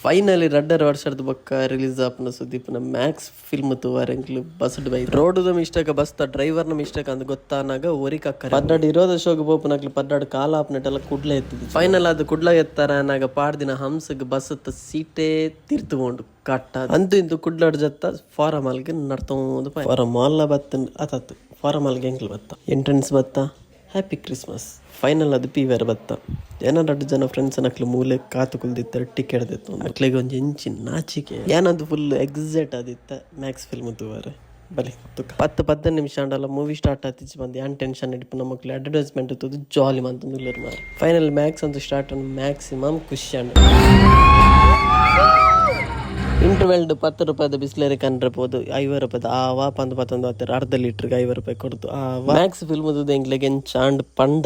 finally 2 ವರ್ಷದ ಬೊಕ್ಕ release ಆಪ್ನ ಸುದೀಪ್ನ ಮ್ಯಾಕ್ಸ್ ಫಿಲ್ಮ್ ತೂವಾರೆಂಕ್ಲು ಬಸ್ಡ್ ಬೈ ರೋಡುದ ಮಿಸ್ಟೇಕ್ ಬಸ್ತ ಡ್ರೈವರ್ನ ಮಿಸ್ಟೇಕ್ ಅಂತ ಗೊತ್ತಾನಾಗ ಒರಿಕಕ್ಕ ಪಡ್ಡಾಡು ಇರೋದ ಶೋಗ ಬೋಪನಕ್ಲು ಪಡ್ಡಾಡು ಕಾಲ ಆಪ್ನೆಟೆಲ್ಲ ಕುಡ್ಲೆ ಎತ್ತಿದ್ದು ಫೈನಲ್ ಅದು ಕುಡ್ಲ ಎತ್ತಾರ ಅನ್ನಾಗ ಪಾಡ್ದಿನ ಹಂಸಗ್ ಬಸ್ತ ಸೀಟೇ ತಿರ್ತುಕೊಂಡು ಕಟ್ಟ ಅಂತೂ ಇಂದು ಕುಡ್ಲಾಡ್ ಜತ್ತ ಫಾರಂ ಹಾಲ್ಗೆ ನಡ್ತೊಂದು ಫಾರಂ ಹಾಲ್ನ ಬತ್ತ ಅತತ್ತು ಫಾರಂ ಹಾಲ್ಗೆ ಎಂಕ್ಲು ಬತ್ತ ಎಂಟ್ರೆನ್ಸ್ ಬತ್ತ ಹ್ಯಾಪಿ ಕ್ರಿಸ್ಮಸ್ ಫೈನಲ್ ಅದು ಪೀವೇರ್ ಬತ್ತ ಏನಾರು ಜನ ಫ್ರೆಂಡ್ಸ್ ನಕ್ಲು ಮೂಲೆ ಕಾತು ಕುಲ್ದಿತ್ತಾರೆ ಟಿಕೆಟ್ ದಿತ್ತು ಮಕ್ಳಿಗೆ ಒಂದು ಎಂಚಿನ ನಾಚಿಕೆ ಏನದು ಫುಲ್ ಎಕ್ಸೈಟ್ ಆದಿತ್ತ ಮ್ಯಾಕ್ಸ್ ಫಿಲ್ಮ್ ತೂವಾರೆ ಬಲಿ 10-15 ನಿಮಿಷ ಅಂಡಲ್ಲ ಮೂವಿ ಸ್ಟಾರ್ಟ್ ಆತಿச்சு ಬಂದು ಏನು ಟೆನ್ಷನ್ ಹಿಡಿಪು ನಮ್ಮ ಮಕ್ಳು ಅಡ್ವರ್ಟೈಸ್ಮೆಂಟ್ ಇತ್ತು ಜಾಲಿ ಮಂತಂದು ಇಲ್ಲರು ಮಾರು ಫೈನಲ್ ಮ್ಯಾಕ್ಸ್ ಅಂತ ಸ್ಟಾರ್ಟ್ ಮ್ಯಾಕ್ಸಿಮಮ್ ಖುಷಿ ಅಂಡ್ ಇಂಟರ್ವೆಲ್ಡ್ 10 ರೂಪಾಯಿದ ಬಿಸ್ಲೇರಿ ಕಂಡ್ರಬಹುದು 50 ರೂಪಾಯಿದ ಆವಾ 11 ಅರ್ಧ ಲೀಟರ್ಗೆ 50 ರೂಪಾಯಿ ಕೊಡ್ತು ಮ್ಯಾಕ್ಸ್ ಫಿಲ್ಮ್ ಎಂಗ್ಲೆಗೆ ಚಾಂಡ್ ಪಂಡ